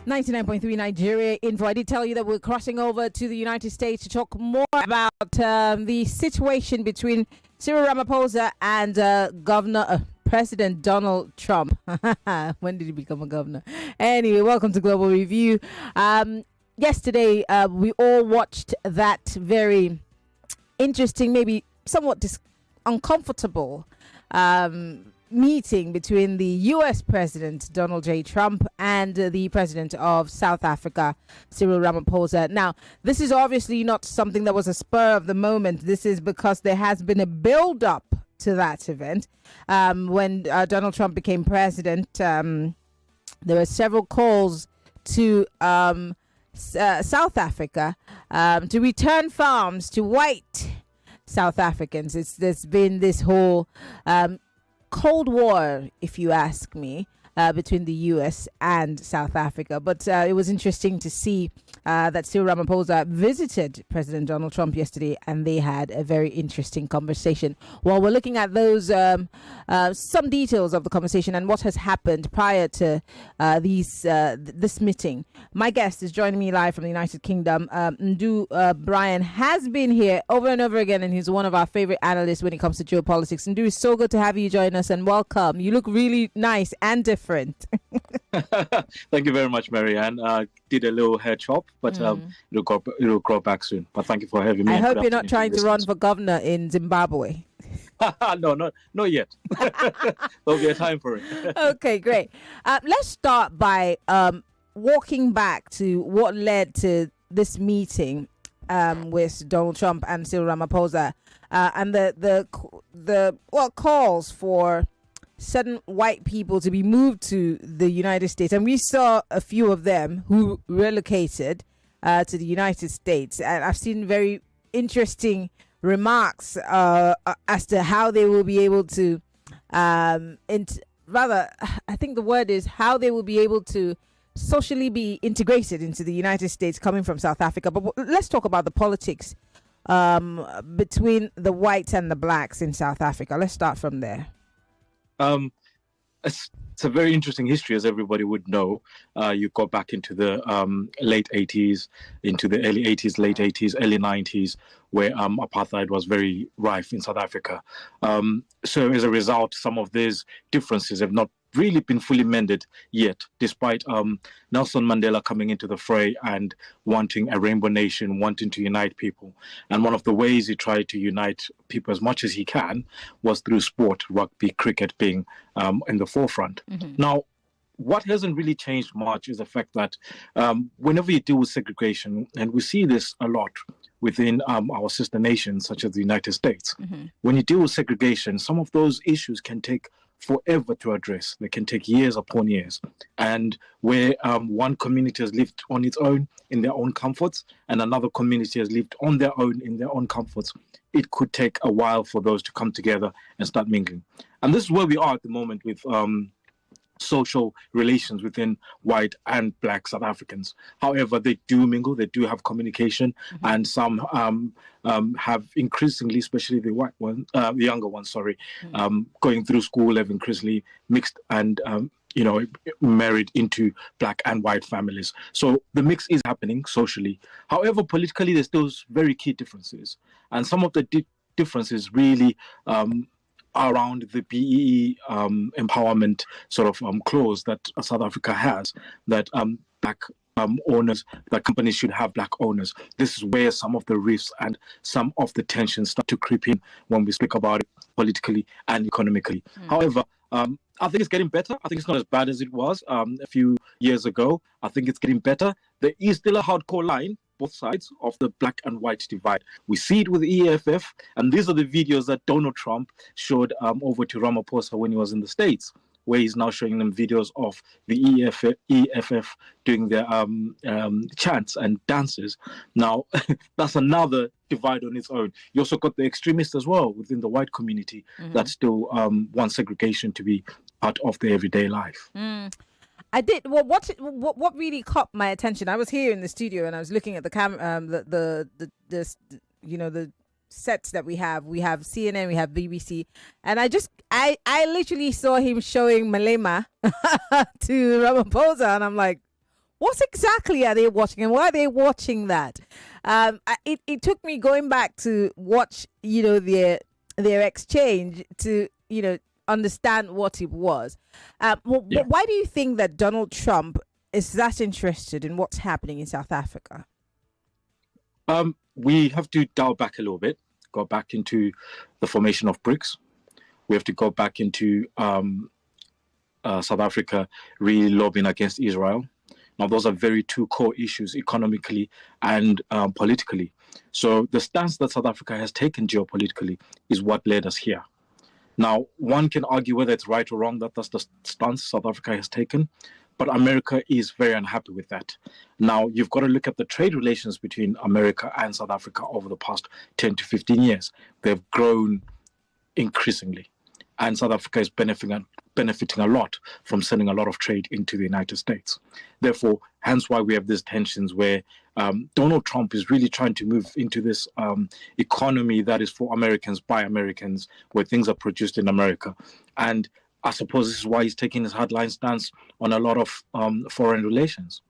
99.3 Nigeria info. I did tell you that we're crossing over to the United States to talk more about the situation between Cyril Ramaphosa and President Donald Trump. When did he become a governor? Anyway, welcome to Global Review. Yesterday, we all watched that very interesting, maybe somewhat uncomfortable meeting between the U.S. President Donald J. Trump and the President of South Africa, Cyril Ramaphosa. Now, this is obviously not something that was a spur of the moment. This is because there has been a build-up to that event. When Donald Trump became president, there were several calls to South Africa to return farms to white South Africans. There's been this whole Cold War, if you ask me, between the U.S. and South Africa. But it was interesting to see that Cyril Ramaphosa visited President Donald Trump yesterday, and they had a very interesting conversation. While we're looking at those, some details of the conversation and what has happened prior to this meeting, my guest is joining me live from the United Kingdom. Brian has been here over and over again, and he's one of our favorite analysts when it comes to geopolitics. Ndu, it's so good to have you join us, and welcome. You look really nice and different. Thank you very much, Maryann. Did a little hair chop, but it'll grow back soon. But thank you for having me. I hope you're not trying to run for governor in Zimbabwe. No, not yet. There'll be a time for it. Okay, great. Let's start by walking back to what led to this meeting with Donald Trump and Cyril Ramaphosa, and the calls for certain white people to be moved to the United States. And we saw a few of them who relocated to the United States. And I've seen very interesting remarks as to how they will be able to, I think the word is how they will be able to socially be integrated into the United States coming from South Africa. But let's talk about the politics between the whites and the blacks in South Africa. Let's start from there. It's a very interesting history, as everybody would know. You go back into the late 80s, into the early 80s, late 80s, early 90s, where apartheid was very rife in South Africa. So as a result, some of these differences have not really been fully mended yet, despite Nelson Mandela coming into the fray and wanting a rainbow nation, wanting to unite people. And one of the ways he tried to unite people as much as he can was through sport, rugby, cricket being in the forefront. Mm-hmm. Now, what hasn't really changed much is the fact that whenever you deal with segregation, and we see this a lot within our sister nations, such as the United States, mm-hmm. when you deal with segregation, some of those issues can take forever to address. They can take years upon years. And where one community has lived on its own in their own comforts and another community has lived on their own in their own comforts, it could take a while for those to come together and start mingling. And this is where we are at the moment with social relations within white and black South Africans. However, they do mingle, they do have communication, mm-hmm. and some have increasingly, especially the white one, the younger ones, mm-hmm. Going through school, have increasingly mixed and married into black and white families. So the mix is happening socially. However, politically, there's still very key differences, and some of the differences really around the BEE empowerment sort of clause that South Africa has, that black owners, that companies should have black owners. This is where some of the rifts and some of the tensions start to creep in when we speak about it politically and economically. However, I think it's getting better. I think it's not as bad as it was a few years ago. I think it's getting better. There is still a hardcore line, both sides of the black and white divide. We see it with the EFF, and these are the videos that Donald Trump showed over to Ramaphosa when he was in the States, where he's now showing them videos of the EFF doing their chants and dances. Now, that's another divide on its own. You also got the extremists as well within the white community mm-hmm. that still want segregation to be part of their everyday life. I did. Well, what really caught my attention? I was here in the studio and I was looking at the the sets that we have. We have CNN, we have BBC, and I literally saw him showing Malema to Ramaphosa, and I'm like, What exactly are they watching, and why are they watching that? It took me going back to watch, their exchange to, understand what it was. Yeah. Why do you think that Donald Trump is that interested in what's happening in South Africa? We have to dial back a little bit, go back into the formation of BRICS. We have to go back into South Africa really lobbying against Israel. Now, those are very two core issues economically and politically. So the stance that South Africa has taken geopolitically is what led us here. Now, one can argue whether it's right or wrong that that's the stance South Africa has taken, but America is very unhappy with that. Now, you've got to look at the trade relations between America and South Africa over the past 10 to 15 years. They've grown increasingly, and South Africa is benefiting a lot from sending a lot of trade into the United States. Therefore, hence why we have these tensions where Donald Trump is really trying to move into this economy that is for Americans, by Americans, where things are produced in America. And I suppose this is why he's taking his hardline stance on a lot of foreign relations.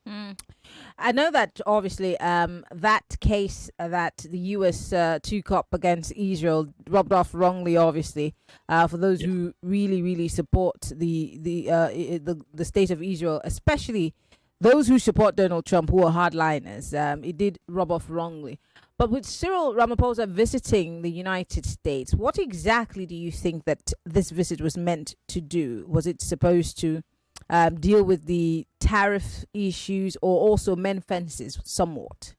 I know that obviously that case that the US took up against Israel rubbed off wrongly, obviously, for those who really support the state of Israel, especially those who support Donald Trump, who are hardliners. It did rub off wrongly. But with Cyril Ramaphosa visiting the United States, what exactly do you think that this visit was meant to do? Was it supposed to deal with the tariff issues or also mend fences somewhat?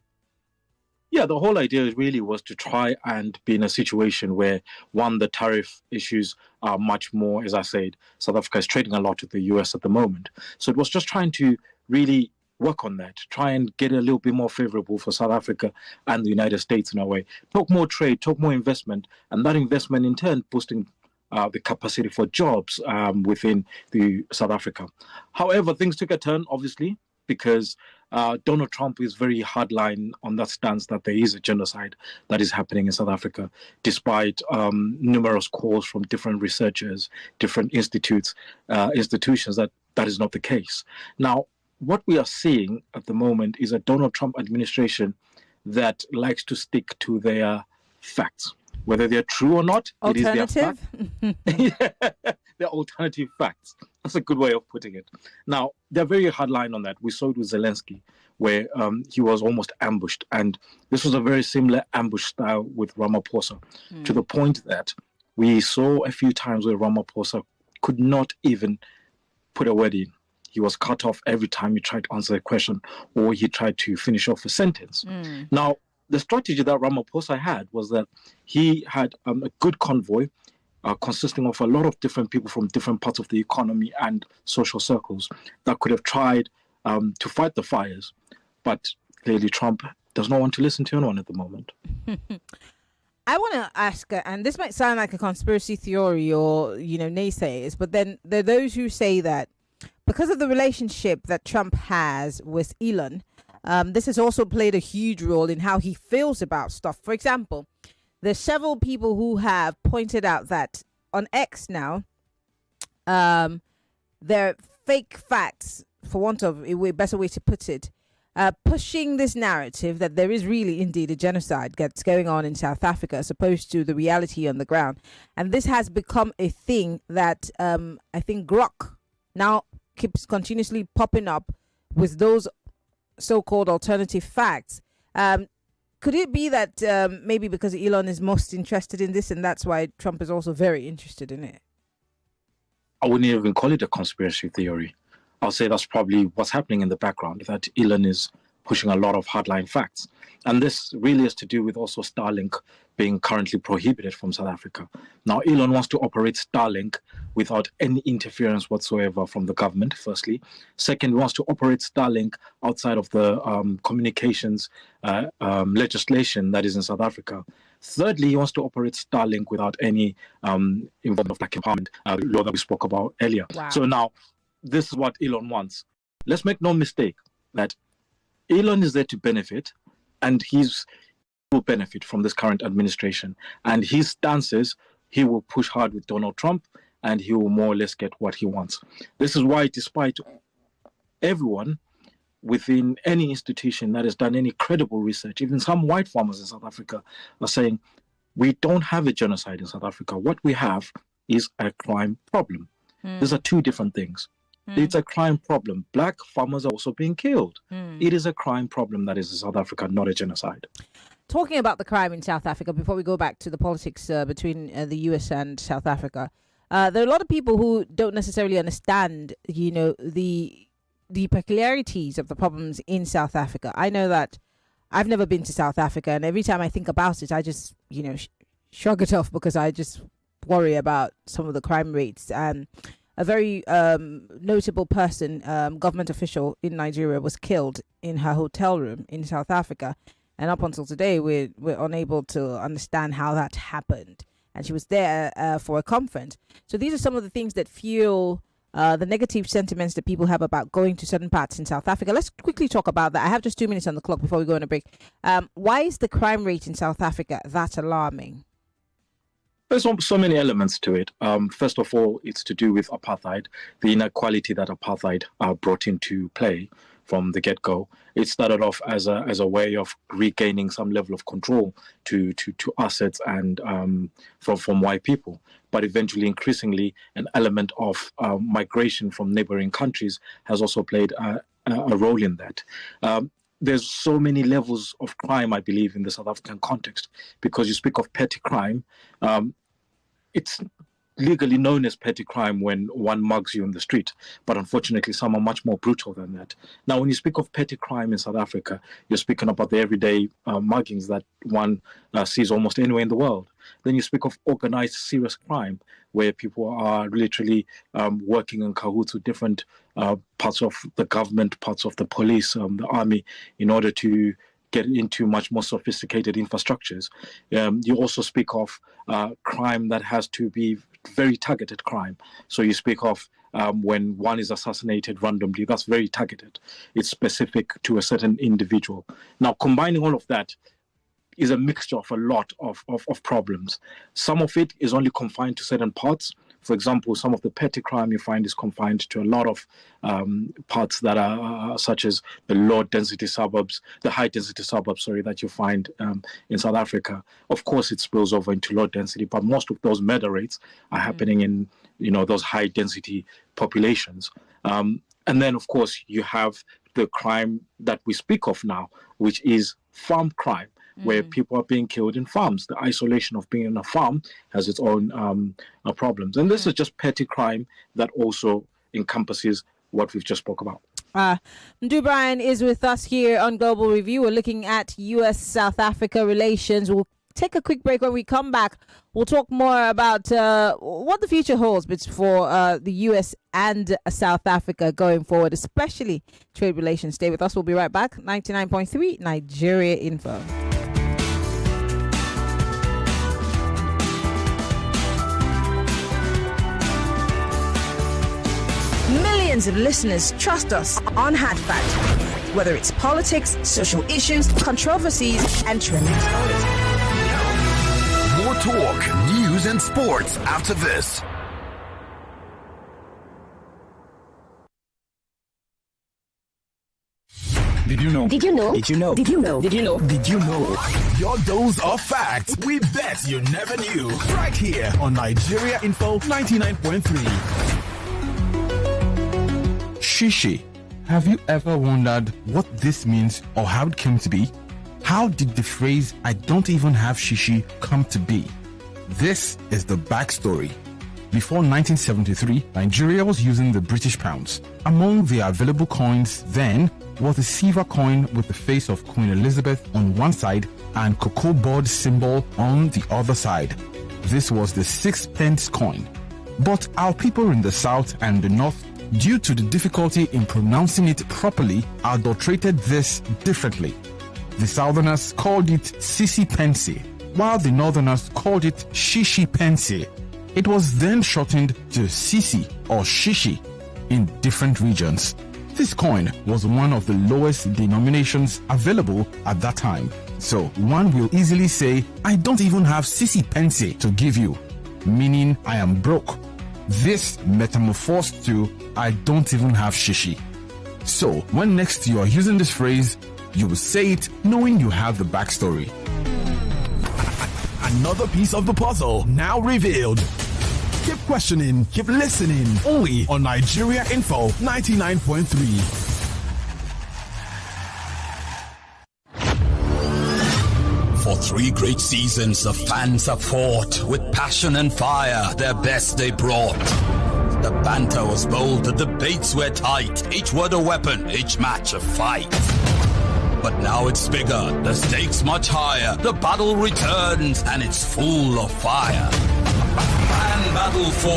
Yeah, the whole idea really was to try and be in a situation where, one, the tariff issues are much more, as I said, South Africa is trading a lot with the US at the moment. So it was just trying to really work on that, try and get a little bit more favorable for South Africa and the United States in a way. Talk more trade, talk more investment, and that investment in turn boosting the capacity for jobs within the South Africa. However, things took a turn, obviously, because Donald Trump is very hardline on that stance that there is a genocide that is happening in South Africa, despite numerous calls from different researchers, different institutions that is not the case. Now, what we are seeing at the moment is a Donald Trump administration that likes to stick to their facts. Whether they're true or not, it is their fact. They're alternative facts. That's a good way of putting it. Now, they're very hardline on that. We saw it with Zelensky, where he was almost ambushed. And this was a very similar ambush style with Ramaphosa, to the point that we saw a few times where Ramaphosa could not even put a word in. He was cut off every time he tried to answer a question or he tried to finish off a sentence. Now, the strategy that Ramaphosa had was that he had a good convoy consisting of a lot of different people from different parts of the economy and social circles that could have tried to fight the fires. But clearly Trump does not want to listen to anyone at the moment. I want to ask, and this might sound like a conspiracy theory or, naysayers, but then there are those who say that because of the relationship that Trump has with Elon, this has also played a huge role in how he feels about stuff. For example, there's several people who have pointed out that on X now, there are fake facts, for want of a better way to put it, pushing this narrative that there is really indeed a genocide that's going on in South Africa as opposed to the reality on the ground. And this has become a thing that I think Grok now keeps continuously popping up with those so-called alternative facts. Could it be that maybe because Elon is most interested in this and that's why Trump is also very interested in it? I wouldn't even call it a conspiracy theory. I'll say that's probably what's happening in the background, that Elon is pushing a lot of hardline facts. And this really is to do with also Starlink being currently prohibited from South Africa. Now, Elon wants to operate Starlink without any interference whatsoever from the government, firstly. Second, he wants to operate Starlink outside of the communications legislation that is in South Africa. Thirdly, he wants to operate Starlink without any involvement of black empowerment, law that we spoke about earlier. Wow. So now, this is what Elon wants. Let's make no mistake that Elon is there to benefit, and he will benefit from this current administration. And his stances, he will push hard with Donald Trump, and he will more or less get what he wants. This is why, despite everyone within any institution that has done any credible research. Even some white farmers in South Africa are saying, we don't have a genocide in South Africa. What we have is a crime problem. These are two different things. It's a crime problem. Black farmers are also being killed. It is a crime problem that is in South Africa, not a genocide. Talking about the crime in South Africa, before we go back to the politics between the US and South Africa, there are a lot of people who don't necessarily understand, the peculiarities of the problems in South Africa. I know that I've never been to South Africa, and every time I think about it, I just, shrug it off because I just worry about some of the crime rates. And a very notable person, government official in Nigeria, was killed in her hotel room in South Africa. And up until today, we're unable to understand how that happened. And she was there for a conference. So these are some of the things that fuel the negative sentiments that people have about going to certain parts in South Africa. Let's quickly talk about that. I have just 2 minutes on the clock before we go on a break. Why is the crime rate in South Africa that alarming? There's so many elements to it. First of all, it's to do with apartheid, the inequality that apartheid brought into play from the get-go. It started off as a way of regaining some level of control to assets and from white people. But eventually, increasingly, an element of migration from neighboring countries has also played a role in that. There's so many levels of crime, I believe, in the South African context, because you speak of petty crime. It's legally known as petty crime when one mugs you in the street, but unfortunately some are much more brutal than that. Now, when you speak of petty crime in South Africa, you're speaking about the everyday muggings that one sees almost anywhere in the world. Then you speak of organized serious crime, where people are literally working in cahoots with different parts of the government, parts of the police, the army, in order to get into much more sophisticated infrastructures. You also speak of crime that has to be very targeted crime. So you speak of when one is assassinated randomly, that's very targeted. It's specific to a certain individual. Now, combining all of that is a mixture of a lot of problems. Some of it is only confined to certain parts. For example, some of the petty crime you find is confined to a lot of parts that are such as the low-density suburbs, the high-density suburbs, that you find in South Africa. Of course, it spills over into low density, but most of those murder rates are happening in, those high-density populations. And then, of course, you have the crime that we speak of now, which is farm crime, where people are being killed in farms. The isolation of being in a farm has its own problems. And this is just petty crime that also encompasses what we've just spoke about. Mdu Brian is with us here on Global Review. We're looking at U.S.-South Africa relations. We'll take a quick break. When we come back, we'll talk more about what the future holds for the U.S. and South Africa going forward, especially trade relations. Stay with us. We'll be right back. 99.3 Nigeria Info. Millions of listeners trust us on Hard Fact. Whether it's politics, social issues, controversies, and trending stories. More talk, news, and sports after this. Did you know? Did you know? Did you know? Did you know? Did you know? Did you know? Your dose of facts we bet you never knew. Right here on Nigeria Info 99.3. Shishi. Have you ever wondered what this means or how it came to be? How did the phrase "I don't even have shishi" come to be? This is the backstory. Before 1973, Nigeria was using the British pounds. Among the available coins then was a silver coin with the face of Queen Elizabeth on one side and cocoa board symbol on the other side. This was the 6-pence coin. But our people in the south and the north, due to the difficulty in pronouncing it properly, adulterated this differently. The southerners called it sissy pence, while the northerners called it shishi pence. It was then shortened to sissy or shishi in different regions. This coin was one of the lowest denominations available at that time. So one will easily say, "I don't even have sissy pence to give you," meaning I am broke. This metamorphosed to "I don't even have shishi." So, when next you are using this phrase, you will say it knowing you have the backstory. Another piece of the puzzle now revealed. Keep questioning, keep listening. Only on Nigeria Info 99.3. For 3 great seasons, the fans have fought with passion and fire. Their best they brought. The banter was bold, the debates were tight. Each word a weapon, each match a fight. But now it's bigger, the stakes much higher. The battle returns and it's full of fire. Fan Battle 4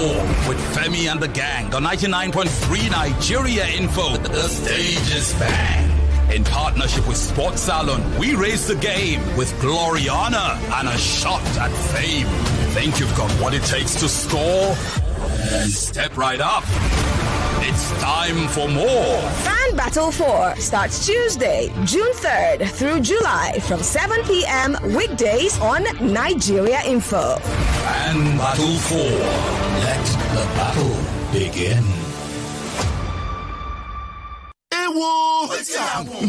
with Femi and the gang on 99.3 Nigeria Info. The stage is bang. In partnership with Sports Salon, we raise the game with glory, honor, and a shot at fame. Think you've got what it takes to score? Then step right up. It's time for more. Fan Battle 4 starts Tuesday, June 3rd through July from 7 p.m. weekdays on Nigeria Info. Fan Battle 4. Let the battle begin.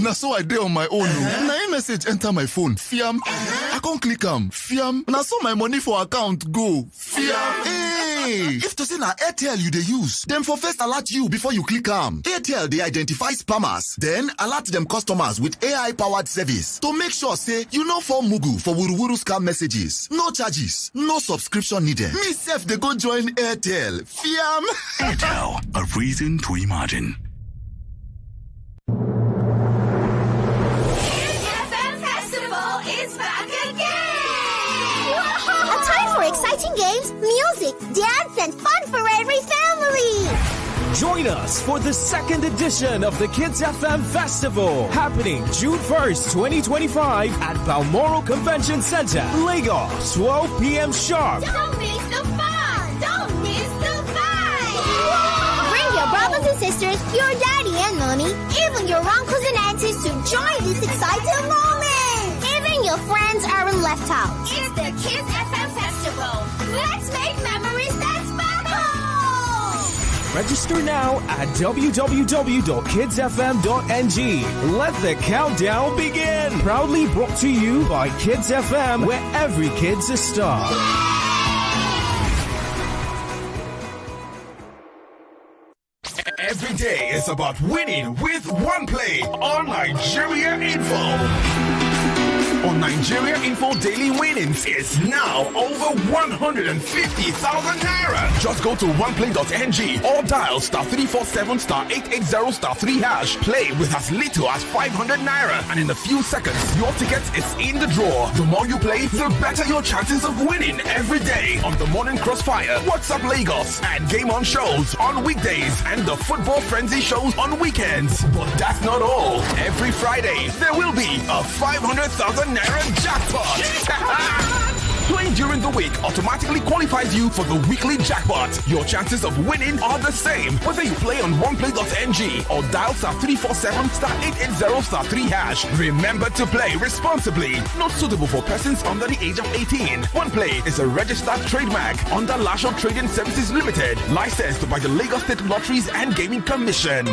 Now so I did on my own. Now a message enter my phone. Fiam. I can't click am. Fiam. Now so my money for account go. Fiam. Hey. If to say na Airtel you dey use, them for first alert you before you click am. Airtel they identify spammers, then alert them customers with AI powered service to make sure say you no fall mugu for wuruwuru scam messages. No charges, no subscription needed. Me self they go join Airtel. Fiam. Airtel, a reason to imagine. Exciting games, music, dance, and fun for every family. Join us for the second edition of the Kids FM Festival, happening June 1st, 2025 at Balmoral Convention Center, Lagos, 12 p.m. sharp. Don't miss the fun! Don't miss the vibe! Bring your brothers and sisters, your daddy and mommy, even your uncles and aunties to join this exciting moment. Even your friends aren't left out. It's the Kids FM Festival. Let's make memories that sparkle! Register now at www.kidsfm.ng. Let the countdown begin. Proudly brought to you by Kids FM, where every kid's a star. Every day is about winning with one play on Nigeria Info. On Nigeria Info Daily Winnings is now over 150,000 naira. Just go to oneplay.ng or dial *347 *880 *3#. Play with as little as 500 naira, and in a few seconds, your ticket is in the draw. The more you play, the better your chances of winning every day on the Morning Crossfire, What's Up Lagos, and Game On shows on weekdays, and the Football Frenzy shows on weekends. But that's not all. Every Friday, there will be a 500,000 naira jackpot. Playing during the week automatically qualifies you for the weekly jackpot. Your chances of winning are the same whether you play on oneplay.ng or dial *347 *880 *3#. Remember to play responsibly. Not suitable for persons under the age of 18. OnePlay is a registered trademark under Lasho Trading Services Limited, licensed by the Lagos State Lotteries and Gaming Commission.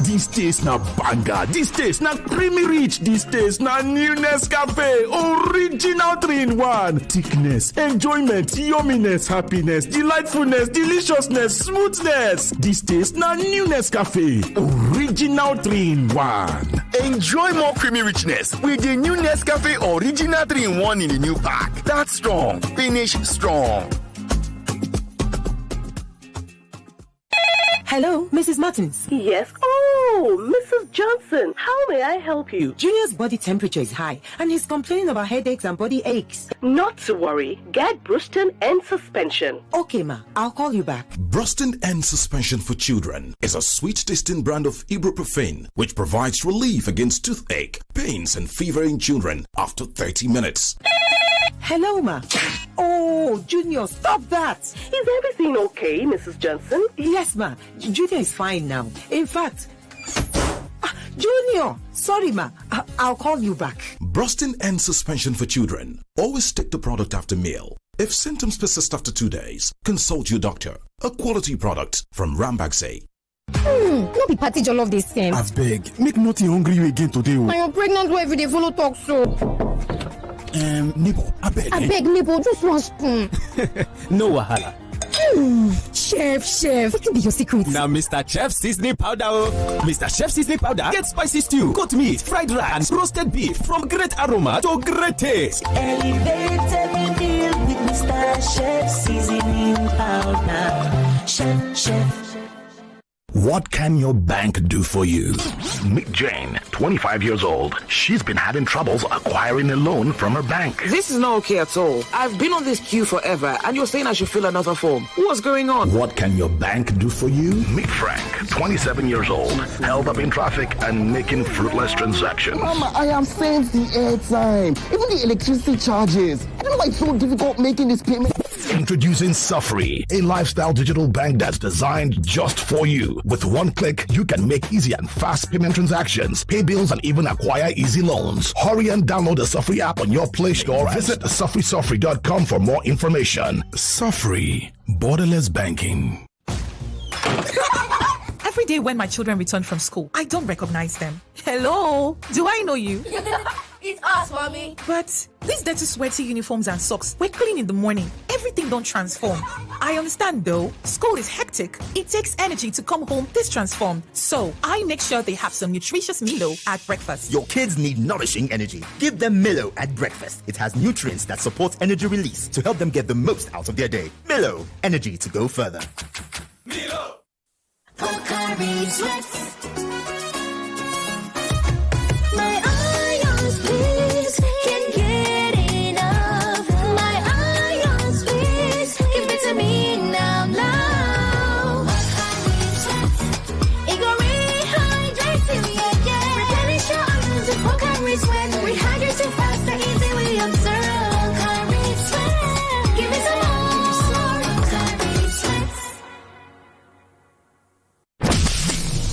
This taste na banger, this taste na creamy rich, this taste na new Nescafe, original 3-in-1. Thickness, enjoyment, yumminess, happiness, delightfulness, deliciousness, smoothness. This taste na new Nescafe, original 3-in-1. Enjoy more creamy richness with the new Nescafe Original 3-in-1 in the new pack. That's strong, finish strong. Hello, Mrs. Martins. Yes. Oh, Mrs. Johnson, how may I help you? Junior's body temperature is high and he's complaining about headaches and body aches. Not to worry. Get Bruston and suspension. Okay, ma. I'll call you back. Bruston and suspension for children is a sweet-tasting brand of ibuprofen which provides relief against toothache, pains, and fever in children after 30 minutes. Hello, ma. Oh, Junior, stop that. Is everything okay, Mrs. Johnson? Yes, ma. Junior is fine now. In fact, Junior, sorry, ma. I'll call you back. Brustin and suspension for children. Always take the product after meal. If symptoms persist after 2 days, consult your doctor. A quality product from Rambaxay. No be party jollof this time. I beg, make nothing hungry you again today. I am pregnant wife every day follow talk so. Neighbor, I beg, neighbor, just one spoon. No wahala. Chef, what can be your secret? Now, Mr. Chef Seasoning Powder. Mr. Chef Seasoning Powder. Get spicy stew, goat meat, fried rice, and roasted beef from great aroma to great taste. Elevate every meal with Mr. Chef Seasoning Powder. Chef. What can your bank do for you? Meet Jane, 25 years old. She's been having troubles acquiring a loan from her bank. This is not okay at all. I've been on this queue forever, and you're saying I should fill another form. What's going on? What can your bank do for you? Meet Frank, 27 years old, held up in traffic and making fruitless transactions. Mama, I am paying the airtime, even the electricity charges. I don't know why it's so difficult making this payment. Introducing Safri, a lifestyle digital bank that's designed just for you. With one click, you can make easy and fast payment transactions, pay bills, and even acquire easy loans. Hurry and download the Safri app on your Play Store. Visit safrisafri.com for more information. Safri, borderless banking. Every day when my children return from school, I don't recognize them. Hello, do I know you? It's us, mommy. But these dirty, sweaty uniforms and socks were clean in the morning. Everything don't transform. I understand though. School is hectic. It takes energy to come home this transformed. So I make sure they have some nutritious Milo at breakfast. Your kids need nourishing energy. Give them Milo at breakfast. It has nutrients that support energy release to help them get the most out of their day. Milo, energy to go further. Milo. Pocari Sweat. My ions, please, can't get enough. My ions, please, give it to me now. Pocari Sweat. It go rehydrate you, yeah. Replenish your ions with Pocari Sweat. Rehydrate you fast and easy, we observe. Pocari Sweat. Give me some more. Pocari Sweat.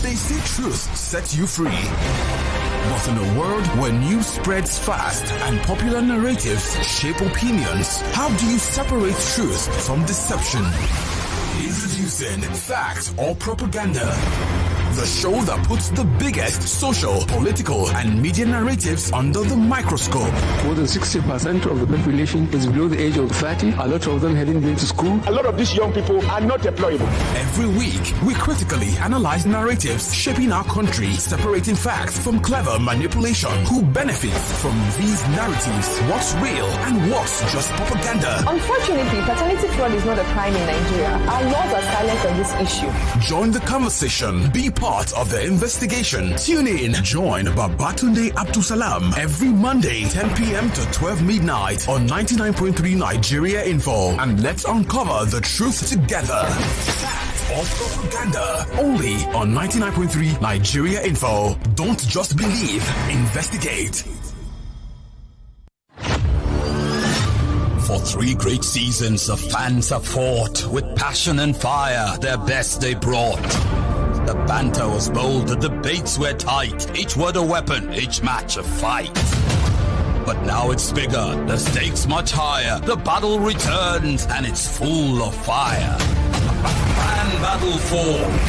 They say truth sets you free. But in a world where news spreads fast and popular narratives shape opinions, how do you separate truth from deception? Introducing Fact or Propaganda, the show that puts the biggest social, political, and media narratives under the microscope. More than 60% of the population is below the age of 30. A lot of them hadn't been to school. A lot of these young people are not employable. Every week, we critically analyze narratives shaping our country, separating facts from clever manipulation. Who benefits from these narratives? What's real and what's just propaganda? Unfortunately, paternity fraud is not a crime in Nigeria. Our laws are silent on this issue. Join the conversation. Be part of the investigation. Tune in. Join Babatunde Abdusalam every Monday, 10 p.m. to 12 midnight on 99.3 Nigeria Info. And let's uncover the truth together. Fact or propaganda. Only on 99.3 Nigeria Info. Don't just believe. Investigate. For 3 great seasons, the fans have fought with passion and fire. Their best they brought. The banter was bold, the debates were tight. Each word a weapon, each match a fight. But now it's bigger, the stakes much higher. The battle returns, and it's full of fire. Fan Battle 4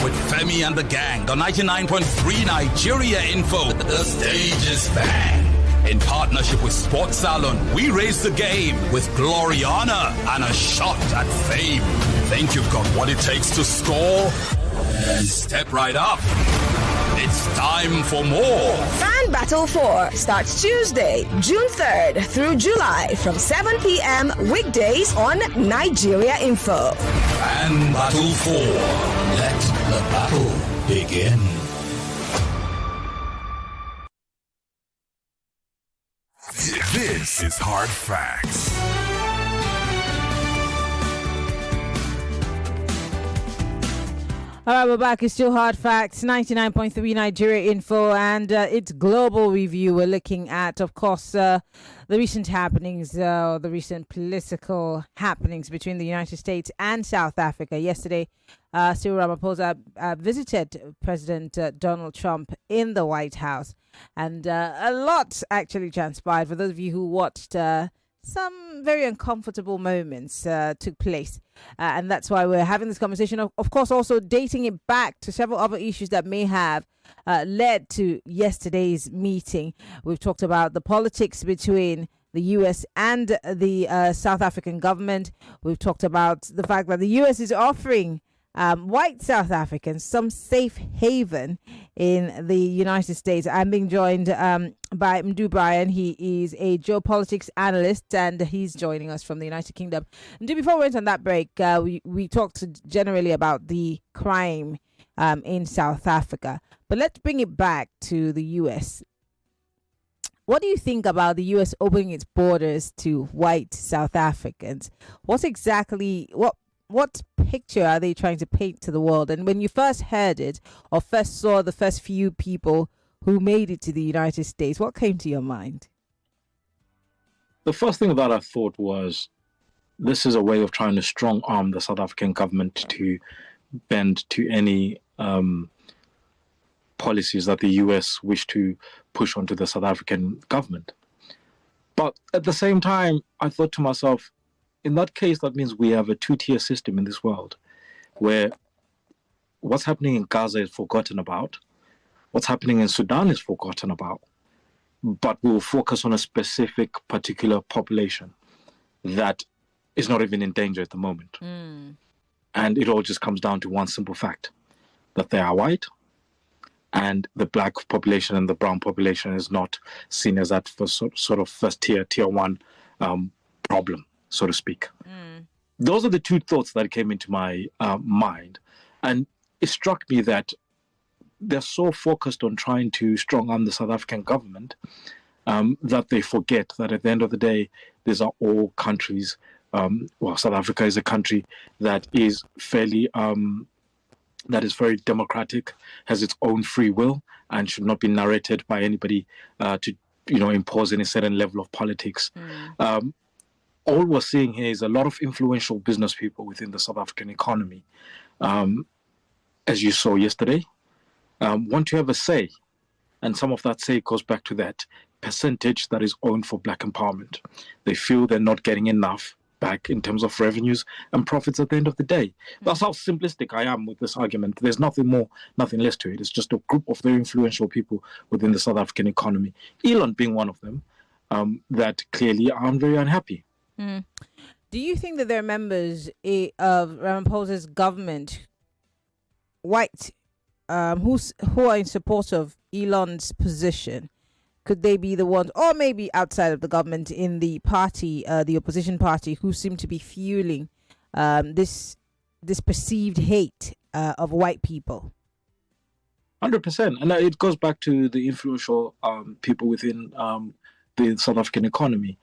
with Femi and the gang on 99.3 Nigeria Info. The stage is bang. In partnership with Sports Salon, we raise the game with glory, honor, and a shot at fame. Think you've got what it takes to score? Then step right up. It's time for more. Fan Battle 4 starts Tuesday, June 3rd through July from 7 p.m. weekdays on Nigeria Info. Fan Battle 4. Let the battle begin. This is Hard Facts. All right, we're back. It's still Hard Facts, 99.3 Nigeria Info, and it's Global Review. We're looking at, of course, the recent happenings, the recent political happenings between the United States and South Africa. Yesterday, Cyril Ramaphosa visited President Donald Trump in the White House, and a lot actually transpired. For those of you who watched some very uncomfortable moments took place. And that's why we're having this conversation. Of course, also dating it back to several other issues that may have led to yesterday's meeting. We've talked about the politics between the US and the South African government. We've talked about the fact that the US is offering white South Africans some safe haven in the United States. I'm being joined by Mdu Brian. He is a geopolitics analyst and he's joining us from the United Kingdom. Mdu, before we went on that break, we talked generally about the crime in South Africa. But let's bring it back to the US. What do you think about the US opening its borders to white South Africans? What picture are they trying to paint to the world? And when you first heard it or first saw the first few people who made it to the United States, what came to your mind? The first thing that I thought was, this is a way of trying to strong arm the South African government to bend to any policies that the US wish to push onto the South African government. But at the same time, I thought to myself, in that case, that means we have a two-tier system in this world where what's happening in Gaza is forgotten about, what's happening in Sudan is forgotten about, but we'll focus on a specific particular population that is not even in danger at the moment. And it all just comes down to one simple fact, that they are white, and the black population and the brown population is not seen as that sort of first tier, tier one problem, so to speak. Those are the two thoughts that came into my mind. And it struck me that they're so focused on trying to strong arm the South African government that they forget that at the end of the day, these are all countries. South Africa is a country that is fairly, that is very democratic, has its own free will, and should not be narrated by anybody to, impose any certain level of politics. All we're seeing here is a lot of influential business people within the South African economy, as you saw yesterday, want to have a say. And some of that say goes back to that percentage that is owned for black empowerment. They feel they're not getting enough back in terms of revenues and profits at the end of the day. That's how simplistic I am with this argument. There's nothing more, nothing less to it. It's just a group of very influential people within the South African economy, Elon being one of them, that clearly are very unhappy. Do you think that there are members of Ramaphosa's government, white, who are in support of Elon's position? Could they be the ones, or maybe outside of the government in the party, the opposition party, who seem to be fueling this perceived hate of white people? 100%. And it goes back to the influential people within the South African economy.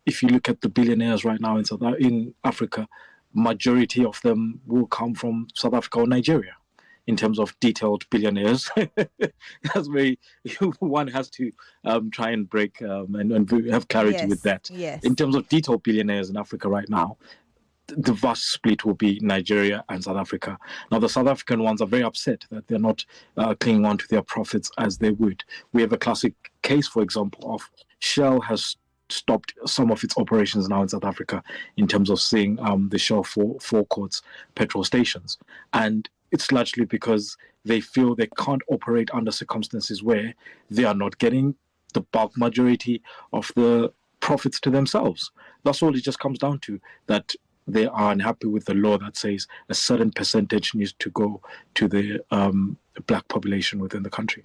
If you look at the billionaires right now in Africa, majority of them will come from South Africa or Nigeria. In terms of detailed billionaires, that's very, one has to try and break and have clarity with that. Yes. In terms of detailed billionaires in Africa right now, the vast split will be Nigeria and South Africa. Now, the South African ones are very upset that they're not clinging on to their profits as they would. We have a classic case, for example, of Shell has stopped some of its operations now in South Africa in terms of seeing the Shell forecourts petrol stations. And it's largely because they feel they can't operate under circumstances where they are not getting the bulk majority of the profits to themselves. That's all it just comes down to, that they are unhappy with the law that says a certain percentage needs to go to the black population within the country.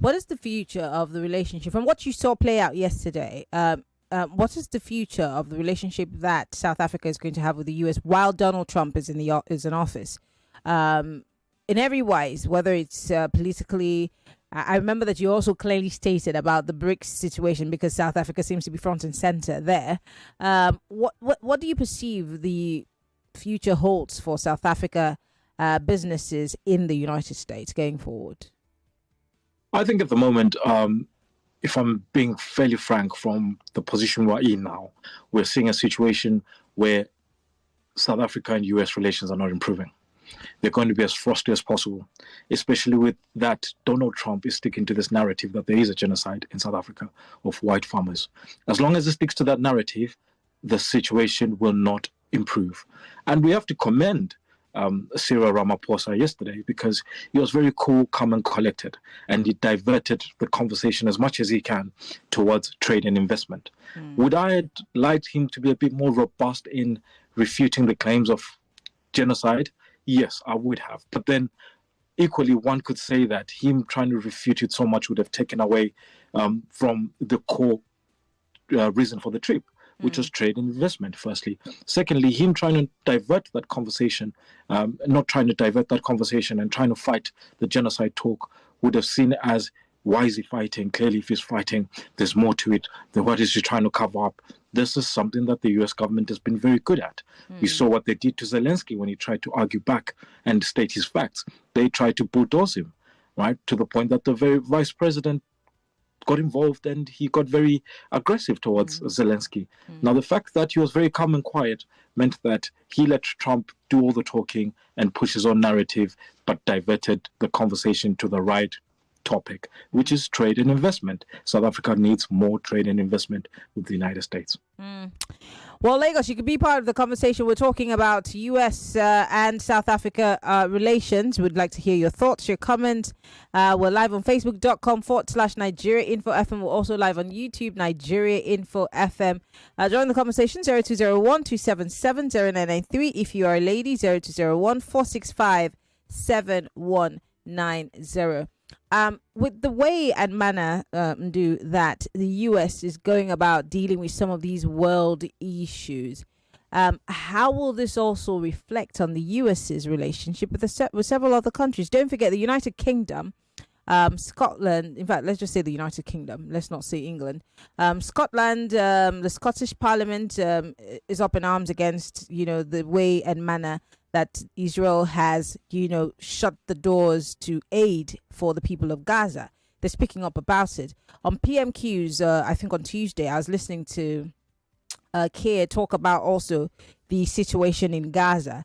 What is the future of the relationship? From what you saw play out yesterday, what is the future of the relationship that South Africa is going to have with the US while Donald Trump is in office? In every wise, whether it's politically, I remember that you also clearly stated about the BRICS situation, because South Africa seems to be front and center there. What do you perceive the future holds for South Africa businesses in the United States going forward? I think at the moment, if I'm being fairly frank, from the position we're in now, we're seeing a situation where South Africa and US relations are not improving. they're going to be as frosty as possible, especially with that Donald Trump is sticking to this narrative that there is a genocide in South Africa of white farmers. As long as he sticks to that narrative, the situation will not improve. And we have to commend Cyril Ramaphosa yesterday, because he was very cool, calm and collected, and he diverted the conversation as much as he can towards trade and investment. Would I have liked him to be a bit more robust in refuting the claims of genocide? Yes, I would have. But then equally, one could say that him trying to refute it so much would have taken away from the core reason for the trip, which was trade and investment, firstly. Secondly, him trying to divert that conversation, not trying to divert that conversation and trying to fight the genocide talk, would have seen it as, why is he fighting? Clearly, if he's fighting, there's more to it. Then what is he trying to cover up? This is something that the US government has been very good at. We saw what they did to Zelensky when he tried to argue back and state his facts. They tried to bulldoze him, right, to the point that the very vice president got involved and he got very aggressive towards Zelensky. Now, the fact that he was very calm and quiet meant that he let Trump do all the talking and push his own narrative, but diverted the conversation to the right topic, which is trade and investment. South Africa needs more trade and investment with the United States. Well, Lagos, you could be part of the conversation. We're talking about US and South Africa relations. We'd like to hear your thoughts, your comments. We're live on Facebook.com/Nigeria Info FM. We're also live on YouTube, Nigeria Info FM. Join the conversation, 0201-277-0993. If you are a lady, 0201-465-7190. With the way and manner that the US is going about dealing with some of these world issues, how will this also reflect on the US's relationship with several other countries? Don't forget the United Kingdom, Scotland. In fact, let's just say the United Kingdom. Let's not say England. Scotland, the Scottish Parliament is up in arms against, the way and manner that Israel has, shut the doors to aid for the people of Gaza. They're speaking up about it. On PMQs, I think on Tuesday, I was listening to Keir talk about also the situation in Gaza.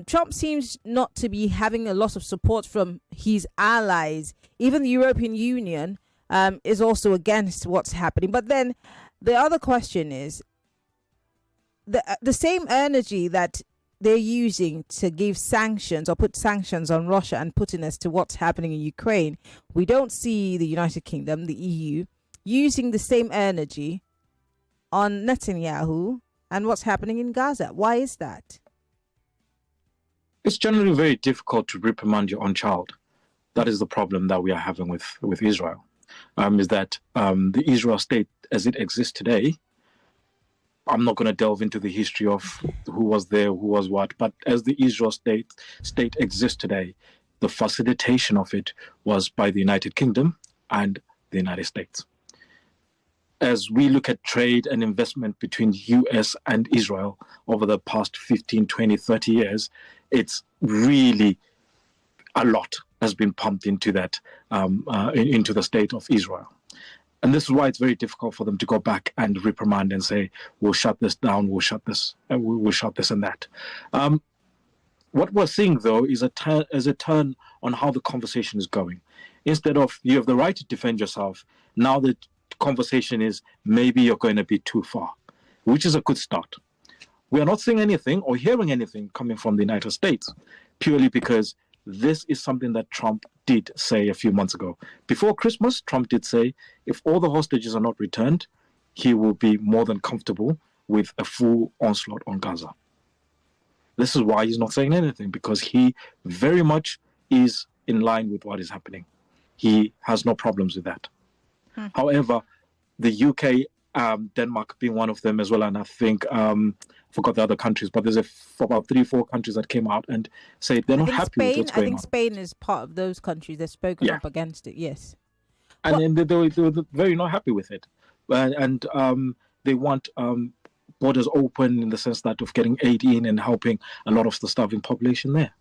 Trump seems not to be having a lot of support from his allies. Even the European Union is also against what's happening. But then the other question is, the same energy that they're using to give sanctions or put sanctions on Russia and Putin as to what's happening in Ukraine, we don't see the United Kingdom, the EU, using the same energy on Netanyahu and what's happening in Gaza. Why is that? It's generally very difficult to reprimand your own child. That is the problem that we are having with Israel, is that the Israel state as it exists today, I'm not going to delve into the history of who was there, who was what, but as the Israel state exists today, the facilitation of it was by the United Kingdom and the United States. As we look at trade and investment between US and Israel over the past 15, 20, 30 years, it's really a lot has been pumped into that, into the state of Israel. And this is why it's very difficult for them to go back and reprimand and say, we'll shut this down, we'll shut this, and we'll shut this and that. What we're seeing, though, is a turn on how the conversation is going. Instead of you have the right to defend yourself, now the conversation is maybe you're going to be too far, which is a good start. We are not seeing anything or hearing anything coming from the United States, purely because this is something that Trump did say a few months ago. Before Christmas, Trump did say if all the hostages are not returned, he will be more than comfortable with a full onslaught on Gaza. This is why he's not saying anything, because he very much is in line with what is happening. He has no problems with that. However, the UK, Denmark being one of them as well, and I think forgot the other countries, but there's about 3-4 countries that came out and say they're not happy with what's going on. I think Spain is part of those countries. They've spoken up against it, yes. And then they were very not happy with it. And they want borders open in the sense that of getting aid in and helping a lot of the starving population there.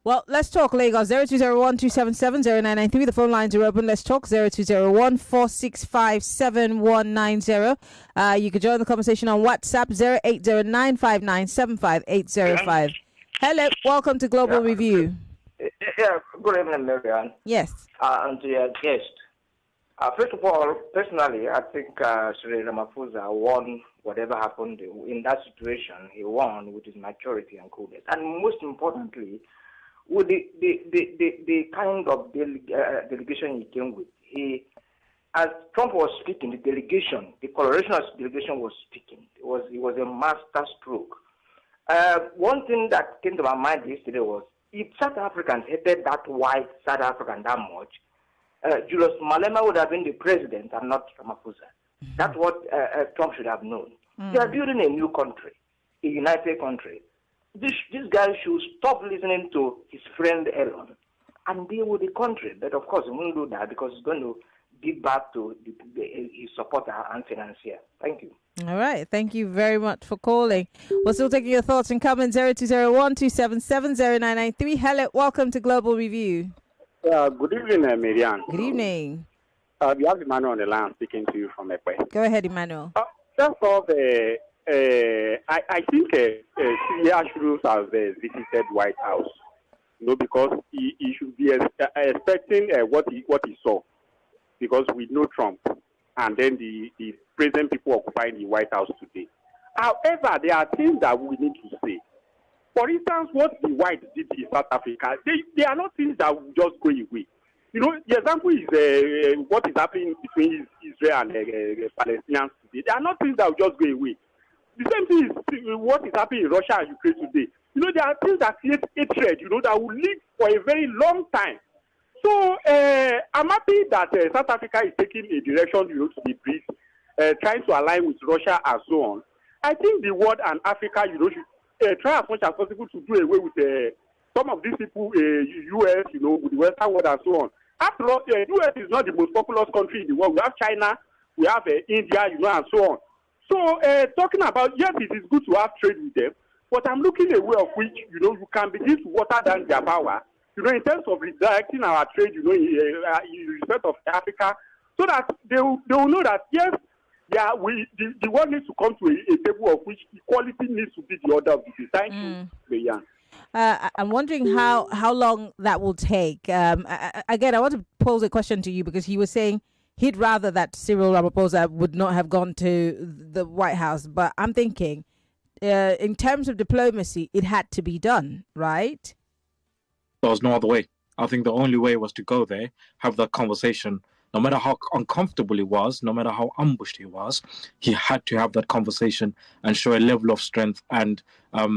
Well, let's talk Lagos. 0201-277-0993. The phone lines are open. Let's talk 0201-465-7190. You can join the conversation on WhatsApp 08095975-805. Hello, welcome to Global Review. Yeah, good evening, Maryann. Yes. And to your guest. First of all, personally, I think Sri Ramaphosa won whatever happened in that situation. He won with his maturity and coolness. And most importantly, with the kind of delegation he came with. As Trump was speaking, the coloration of the delegation was speaking. It was a master stroke. One thing that came to my mind yesterday was, if South Africans hated that white South African that much, Julius Malema would have been the president and not Ramaphosa. That's what Trump should have known. They are building a new country, a united country. This guy should stop listening to his friend Elon and deal with the country. But of course, he won't do that because he's going to give back to his supporter and financier. Thank you. All right. Thank you very much for calling. We're still taking your thoughts and comments. 0201-277-0993. Hello. Welcome to Global Review. Good evening, Maryann. Good evening. We have Emmanuel on the line speaking to you from Ekwe. Go ahead, Emmanuel. First off, I think Syria should have visited White House. Because he should be expecting what he saw. Because we know Trump and then the present people occupying the White House today. However, there are things that we need to say. For instance, what the whites did in South Africa, they are not things that will just go away. The example is what is happening between Israel and Palestinians today. They are not things that will just go away. The same thing is what is happening in Russia and Ukraine today. There are things that create hatred, that will live for a very long time. So I'm happy that South Africa is taking a direction, to the BRICS, trying to align with Russia and so on. I think the world and Africa, should try as much as possible to do away with some of these people, U.S., with the Western world and so on. After all, U.S. is not the most populous country in the world. We have China, we have India, and so on. So talking about, yes, it is good to have trade with them, but I'm looking at a way of which, you can begin to water down their power, in terms of redirecting our trade, in respect of Africa, so that they will know that, yes, the world needs to come to a table of which equality needs to be the order of the day. Thank you, Maryann. I'm wondering how long that will take. Again, I want to pose a question to you because he was saying he'd rather that Cyril Ramaphosa would not have gone to the White House. But I'm thinking, in terms of diplomacy, it had to be done, right? There was no other way. I think the only way was to go there, have that conversation. No matter how uncomfortable he was, no matter how ambushed he was, he had to have that conversation and show a level of strength and a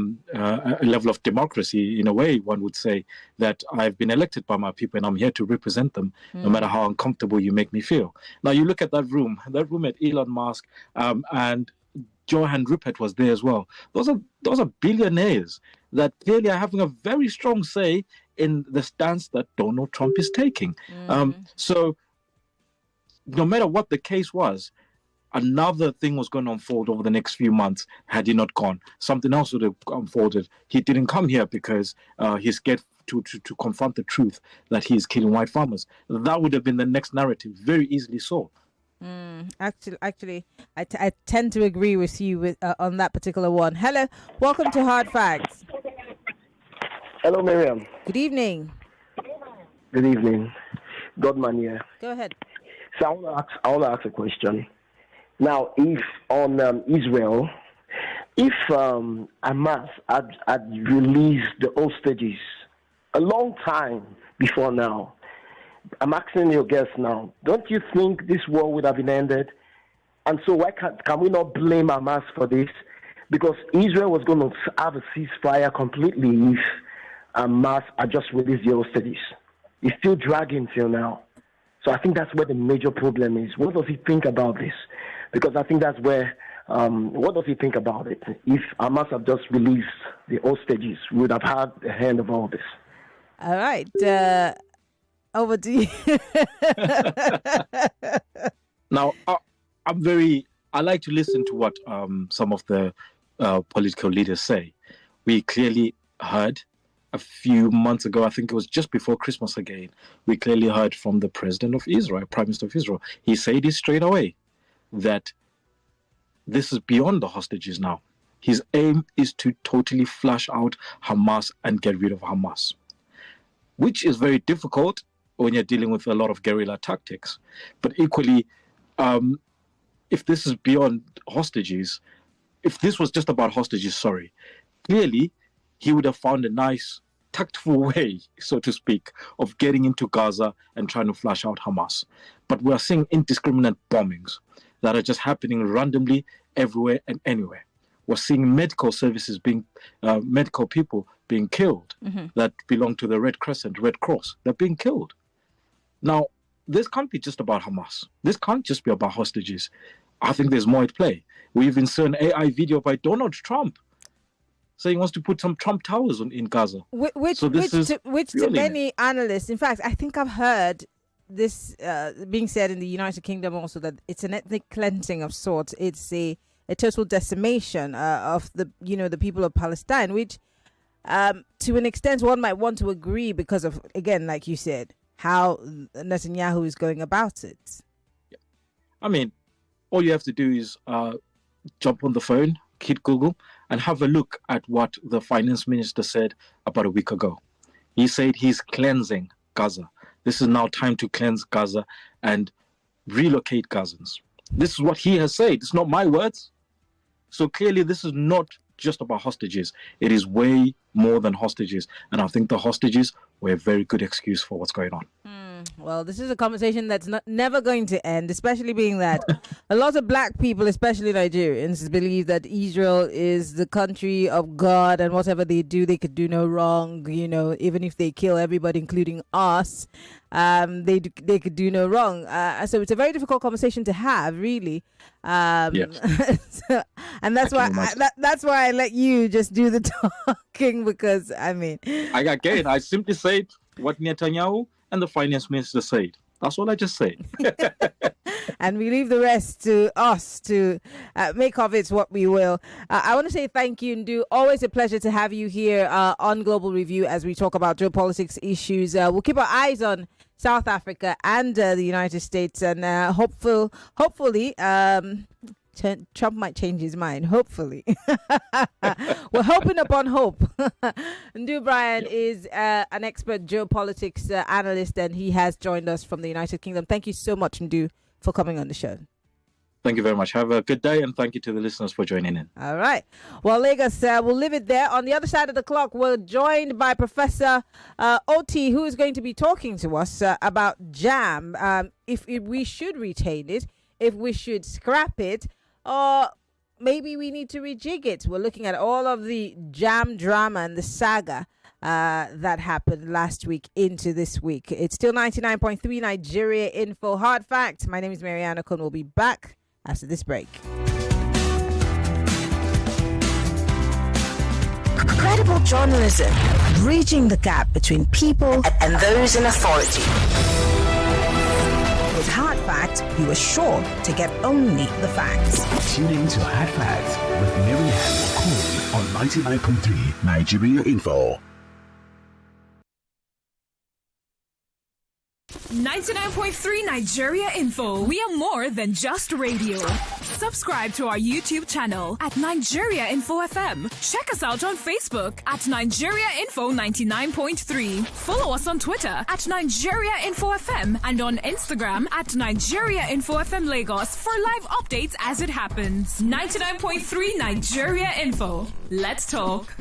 level of democracy, in a way, one would say, that I've been elected by my people and I'm here to represent them, no matter how uncomfortable you make me feel. Now, you look at that room at Elon Musk and Johan Rupert was there as well. Those are billionaires that clearly are having a very strong say in the stance that Donald Trump is taking. So no matter what the case was, another thing was going to unfold over the next few months had he not gone. Something else would have unfolded. He didn't come here because he's scared to confront the truth that he's killing white farmers. That would have been the next narrative, very easily so. Actually, I tend to agree with you on that particular one. Hello, welcome to Hard Facts. Hello, Miriam. Good evening. Good evening. Godman here. Go ahead. So I want to ask a question. Now, if on Israel, if Hamas had released the hostages a long time before now, I'm asking your guess now, don't you think this war would have been ended? And so why can we not blame Hamas for this? Because Israel was going to have a ceasefire completely if Hamas had just released the hostages. It's still dragging till now. So I think that's where the major problem is. What does he think about this? Because I think that's where, what does he think about it? If Hamas had just released the hostages, we would have had the hand of all this. All right. Over to you. Now, I like to listen to what some of the political leaders say. We clearly heard a few months ago, I think it was just before Christmas again, we clearly heard from the president of Israel, Prime Minister of Israel. He said it straight away that this is beyond the hostages now. His aim is to totally flush out Hamas and get rid of Hamas, which is very difficult when you're dealing with a lot of guerrilla tactics. But equally, if this is beyond hostages, if this was just about hostages, clearly he would have found a nice, tactful way, so to speak, of getting into Gaza and trying to flush out Hamas. But we are seeing indiscriminate bombings that are just happening randomly everywhere and anywhere. We're seeing medical services medical people being killed that belong to the Red Crescent, Red Cross. They're being killed. Now, this can't be just about Hamas. This can't just be about hostages. I think there's more at play. We even saw an AI video by Donald Trump saying he wants to put some Trump towers in Gaza. Which to many analysts, in fact, I think I've heard this being said in the United Kingdom also, that it's an ethnic cleansing of sorts. It's a total decimation of the people of Palestine, which to an extent one might want to agree because of, again, like you said, how Netanyahu is going about it. Yeah. I mean, all you have to do is jump on the phone, hit Google, and have a look at what the finance minister said about a week ago. He said he's cleansing Gaza. This is now time to cleanse Gaza and relocate Gazans. This is what he has said. It's not my words. So clearly this is not just about hostages. It is way more than hostages. And I think the hostages were a very good excuse for what's going on. Well, this is a conversation that's never going to end, especially being that a lot of black people, especially Nigerians, believe that Israel is the country of God and whatever they do, they could do no wrong. Even if they kill everybody, including us, they could do no wrong. So it's a very difficult conversation to have, really. Yes. And that's why I let you just do the talking, because I simply said what Netanyahu and the finance minister said. That's all I just said. And we leave the rest to us to make of it what we will. I want to say thank you, Ndu. Always a pleasure to have you here on Global Review as we talk about geopolitics issues. We'll keep our eyes on South Africa and the United States, and hopefully Trump might change his mind. Hopefully. We're hoping upon hope. Ndu Brian is an expert geopolitics analyst, and he has joined us from the United Kingdom. Thank you so much, Ndu, for coming on the show. Thank you very much. Have a good day, and thank you to the listeners for joining in. All right. Well, Lagos, we'll leave it there. On the other side of the clock, we're joined by Professor Oti, who is going to be talking to us about JAM, if we should retain it, if we should scrap it, or maybe we need to rejig it. We're looking at all of the JAM drama and the saga that happened last week into this week. It's still 99.3 Nigeria Info Hard Fact. My name is Maryann Okon. We'll be back after this break. Credible journalism, bridging the gap between people and those in authority. With Hard Fact, you are sure to get only the facts. Tune in to Hard Fact with Maryann Okon on 99.3 Nigeria Info. 99.3 Nigeria Info. We are more than just radio. Subscribe to our YouTube channel at Nigeria Info FM. Check us out on Facebook at Nigeria Info 99.3. Follow us on Twitter at Nigeria Info FM and on Instagram at Nigeria Info FM Lagos for live updates as it happens. 99.3 Nigeria Info. Let's talk.